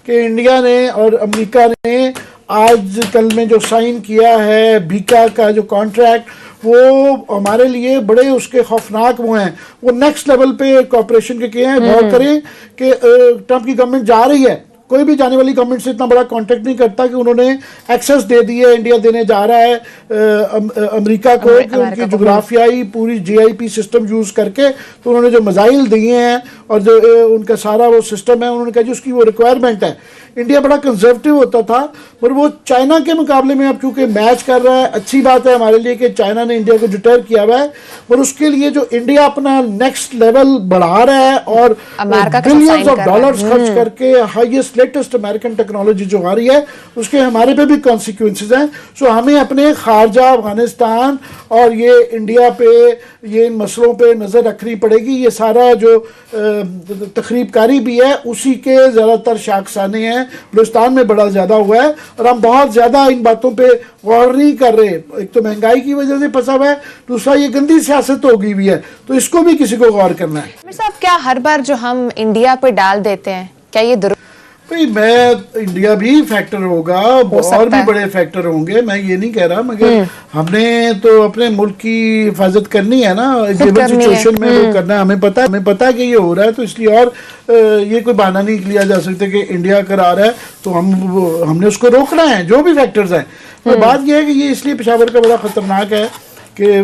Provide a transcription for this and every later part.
कि इंडिया ने और अमेरिका ने आज कल में जो साइन किया है बीका का जो कॉन्ट्रैक्ट, वो हमारे लिए बड़े उसके खौफनाक वो हैं। वो नेक्स्ट लेवल पे कॉपरेशन के किए हैं। गौर करें कि ट्रंप की गवर्नमेंट जा रही है, कोई भी जाने वाली गवर्नमेंट से इतना बड़ा कांटेक्ट नहीं करता कि उन्होंने एक्सेस दे दी है, इंडिया देने जा रहा है अमेरिका को कि उनकी जोग्राफियाई पूरी जीआईपी सिस्टम यूज़ करके, तो उन्होंने जो मिसाइल दिए हैं और जो उनका सारा वो सिस्टम है, उन्होंने कहा जी उसकी वो रिक्वायरमेंट है। इंडिया बड़ा कंजर्वेटिव होता था, पर वो चाइना के मुकाबले में अब चूंकि मैच कर रहा है, अच्छी बात है हमारे लिए कि चाइना ने इंडिया को डिटर किया हुआ है, पर उसके लिए जो इंडिया अपना नेक्स्ट लेवल बढ़ा रहा है और बिलियंस ऑफ डॉलर्स खर्च करके हाईएस्ट लेटेस्ट अमेरिकन टेक्नोलॉजी जो आ रही है, उसके हमारे पे भी कॉन्सिक्वेंसेज हैं। सो हमें अपने खारजा अफगानिस्तान और ये इंडिया पे ये इन मसलों पे नज़र रखनी पड़ेगी। ये सारा जो तखरीबकारी भी है उसी के ज़्यादातर शाखसाने हैं, बलूचिस्तान में बड़ा ज़्यादा हुआ है और हम बहुत ज़्यादा इन बातों पे गौर नहीं कर रहे। एक तो महंगाई की वजह से फंसा हुआ है, दूसरा ये गंदी सियासत हो गई हुई है, तो इसको भी किसी को गौर करना है। आमिर साहब, क्या हर बार जो हम इंडिया पे डाल देते हैं, क्या ये भाई मैं इंडिया भी फैक्टर होगा, और भी बड़े फैक्टर होंगे, मैं ये नहीं कह रहा, मगर हमने तो अपने मुल्क की हिफाजत करनी है ना, गिवन सिचुएशन में वो करना है। हमें पता है कि ये हो रहा है, तो इसलिए और ये कोई बहाना नहीं लिया जा सकता कि इंडिया करा रहा है तो हमने उसको रोकना है, जो भी फैक्टर्स हैं। पर बात यह है कि ये इसलिए पेशावर का बड़ा खतरनाक है कि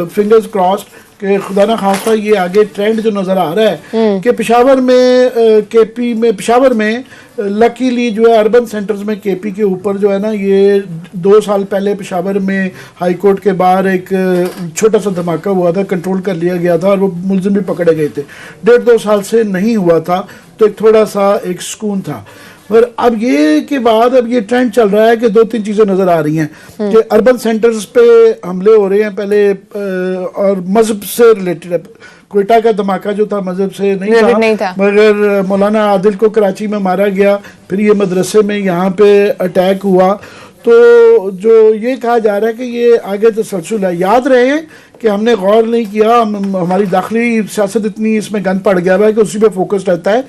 फिंगर्स क्रॉस्ड कि खुदा ना खास्ता ये आगे ट्रेंड जो नज़र आ रहा है कि पेशावर में केपी में पेशावर में लकीली जो है अर्बन सेंटर्स में केपी के ऊपर जो है ना, ये 2 साल पहले पेशावर में हाई कोर्ट के बाहर एक छोटा सा धमाका हुआ था, कंट्रोल कर लिया गया था और वो मुलजिम भी पकड़े गए थे। 1.5-2 साल से नहीं हुआ था, तो एक थोड़ा सा एक सुकून था। पर अब ये के बाद अब ये ट्रेंड चल रहा है कि 2-3 चीज़ें नज़र आ रही हैं कि अर्बन सेंटर्स पे हमले हो रहे हैं पहले, और मजहब से रिलेटेड है। क्वेटा का धमाका जो था मजहब से नहीं था, मगर मौलाना आदिल को कराची में मारा गया, फिर ये मदरसे में यहाँ पे अटैक हुआ। तो जो ये कहा जा रहा है कि ये आगे तसलसल है। याद रहे कि हमने गौर नहीं किया, हमारी दाखिली सियासत इतनी इसमें गंद पड़ गया है कि उसी पे फोकस रहता है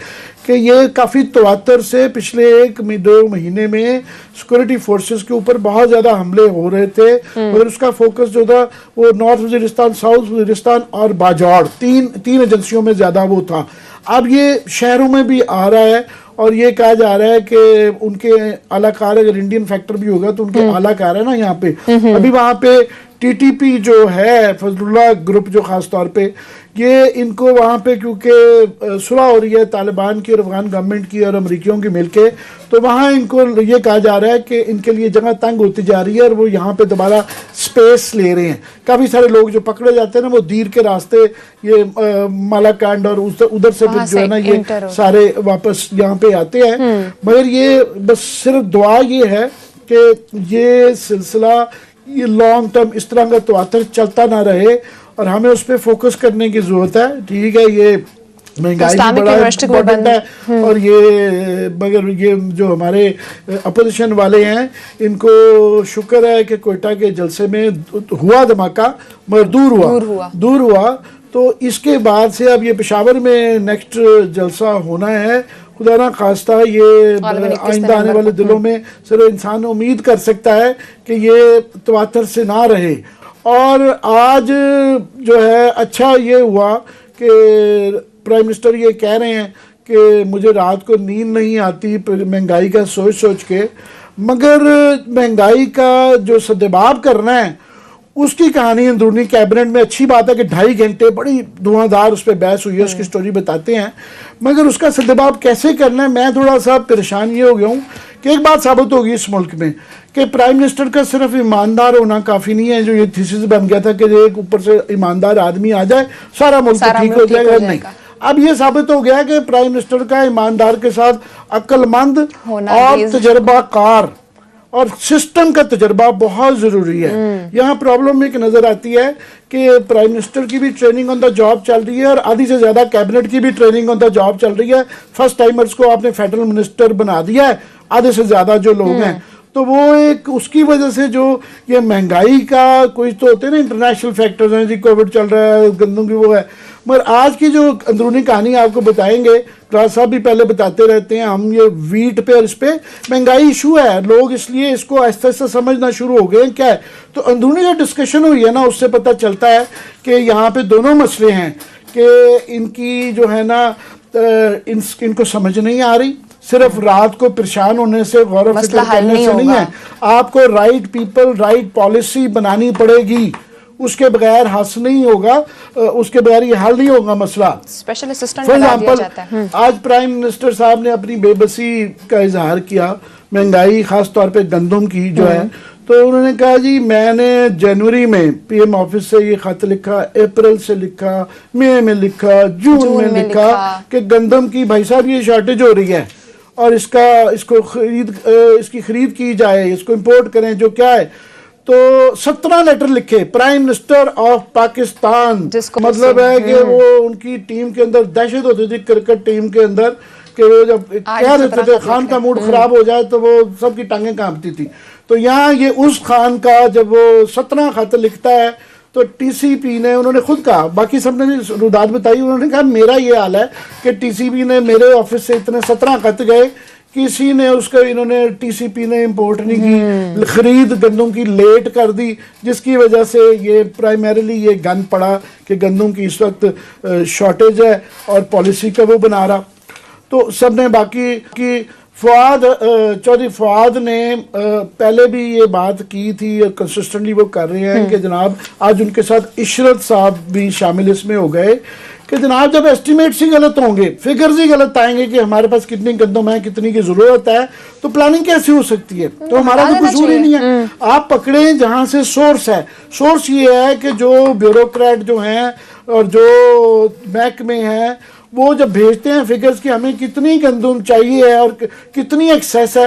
कि ये काफ़ी तवातर से पिछले 1-2 महीने में सिक्योरिटी फोर्सेस के ऊपर बहुत ज़्यादा हमले हो रहे थे, मगर उसका फोकस जो था वो नॉर्थ वज़ीरिस्तान, साउथ वज़ीरिस्तान और बाजौड़ तीन एजेंसियों में ज़्यादा वो था। अब ये शहरों में भी आ रहा है और ये कहा जा रहा है कि उनके आलाकार, अगर इंडियन फैक्टर भी होगा तो उनके आलाकार है ना यहाँ पे, अभी वहाँ पे टीटीपी जो है फजलुल्लाह ग्रुप जो ख़ास तौर पे, ये इनको वहाँ पे क्योंकि सुलह हो रही है तालिबान की और अफगान गवर्नमेंट की और अमरीकियों की मिलके, तो वहाँ इनको ये कहा जा रहा है कि इनके लिए जगह तंग होती जा रही है और वो यहाँ पे दोबारा स्पेस ले रहे हैं। काफ़ी सारे लोग जो पकड़े जाते हैं ना, वो दीर के रास्ते ये मालाकांड और उधर से फिर जो है ना ये सारे वापस यहाँ पे आते हैं। मगर ये बस सिर्फ दुआ ये है कि ये सिलसिला ये लॉन्ग टर्म इस तरह का तवातर चलता ना रहे और हमें उस पर फोकस करने की जरूरत है। ठीक है, ये महंगाई भी बड़ा इम्पोर्टेंट है और ये मगर ये जो हमारे अपोजिशन वाले हैं इनको शुक्र है कि कोयटा के जलसे में हुआ धमाका मगर दूर हुआ। तो इसके बाद से अब ये पेशावर में नेक्स्ट जलसा होना है। खुदा ना खास्ता ये आइंदा आने वाले दिनों में सिर्फ इंसान उम्मीद कर सकता है कि ये तवातर से ना रहे। और आज जो है अच्छा ये हुआ कि प्राइम मिनिस्टर ये कह रहे हैं कि मुझे रात को नींद नहीं आती महंगाई का सोच के, मगर महंगाई का जो सद्देबाब करना है उसकी कहानी अंदरूनी कैबिनेट में अच्छी बात है कि 2.5 घंटे बड़ी धुआंधार उस पर बहस हुई है, उसकी स्टोरी बताते हैं, मगर उसका सद्देबाब कैसे करना है मैं थोड़ा सा परेशान ये हो गया हूँ कि एक बात साबित होगी इस मुल्क में कि प्राइम मिनिस्टर का सिर्फ ईमानदार होना काफ़ी नहीं है। जो ये थीसिस बन गया था कि एक ऊपर से ईमानदार आदमी आ जाए सारा मुल्क ठीक हो जाएगा, नहीं। अब ये साबित हो गया कि प्राइम मिनिस्टर का ईमानदार के साथ अक्लमंद और तजर्बाकार और सिस्टम का तजर्बा बहुत ज़रूरी है। यहाँ प्रॉब्लम एक नज़र आती है कि प्राइम मिनिस्टर की भी ट्रेनिंग ऑन द जॉब चल रही है और आधी से ज़्यादा कैबिनेट की भी ट्रेनिंग ऑन द जॉब चल रही है। फर्स्ट टाइमर्स को आपने फेडरल मिनिस्टर बना दिया है, आधे से ज़्यादा जो लोग हैं, तो वो एक उसकी वजह से जो ये महंगाई का कुछ तो होते हैं ना इंटरनेशनल फैक्टर्स हैं जी, कोविड चल रहा है, गंदम की वो है, मगर आज की जो अंदरूनी कहानी आपको बताएंगे, क्लास साहब भी पहले बताते रहते हैं, हम ये वीट पे और इस पे महंगाई इशू है, लोग इसलिए इसको आहिस्ता आहिस्ता समझना शुरू हो गए हैं क्या है। तो अंदरूनी जो डिस्कशन हुई है ना, उससे पता चलता है कि यहाँ पे दोनों मसले हैं कि इनकी जो है ना इनको समझ नहीं आ रही, सिर्फ रात को परेशान होने से, गौर व फिक्र करने से नहीं है, आपको राइट पीपल राइट पॉलिसी बनानी पड़ेगी, उसके बगैर हासिल नहीं होगा, उसके बगैर ये हल नहीं होगा मसला। स्पेशल असिस्टेंट फॉर बना दिया एग्जाम्पल जाता है। आज प्राइम मिनिस्टर साहब ने अपनी बेबसी का इजहार किया, महंगाई खास तौर पे गंदम की जो है, तो उन्होंने कहा जी मैंने जनवरी में पीएम ऑफिस से ये खत लिखा, अप्रैल से लिखा, मई में लिखा, जून में लिखा कि गंदम की भाई साहब ये शॉर्टेज हो रही है और इसकी खरीद की जाए, इसको इंपोर्ट करें, जो क्या है। तो 17 लेटर लिखे प्राइम मिनिस्टर ऑफ पाकिस्तान, मतलब है कि वो उनकी टीम के अंदर दहशत होती थी, क्रिकेट टीम के अंदर, कि वो जब कह देते थे खान का मूड खराब हो जाए तो वो सबकी टांगें कांपती थी। तो यहाँ ये उस खान का जब वो 17 खत लिखता है तो टीसीपी ने, उन्होंने खुद कहा, बाकी सबने भी रुदात बताई, उन्होंने कहा मेरा ये हाल है कि टीसीपी ने मेरे ऑफिस से इतने 17 खत गए, किसी ने उसका, इन्होंने टीसीपी ने इंपोर्ट नहीं की, खरीद गंदम की लेट कर दी, जिसकी वजह से ये प्राइमरीली ये गन पड़ा कि गंदम की इस वक्त शॉर्टेज है और पॉलिसी का वो बना रहा। तो सब ने बाकी की चौधरी फवाद ने पहले भी ये बात की थी और कंसिस्टेंटली वो कर रहे हैं कि जनाब, आज उनके साथ इशरत साहब भी शामिल इसमें हो गए कि जनाब जब एस्टिमेट्स ही गलत होंगे, फिगर्स ही गलत आएंगे कि हमारे पास कितनी गंदम है, कितनी की जरूरत है, तो प्लानिंग कैसे हो सकती है। तो हमारा तो कसूर ही नहीं है, आप पकड़े जहां से सोर्स है। सोर्स ये है कि जो ब्यूरोक्रेट जो हैं और जो महकमे हैं वो जब भेजते हैं फिगर्स कि हमें कितनी गंदम चाहिए है और कितनी एक्सेस है,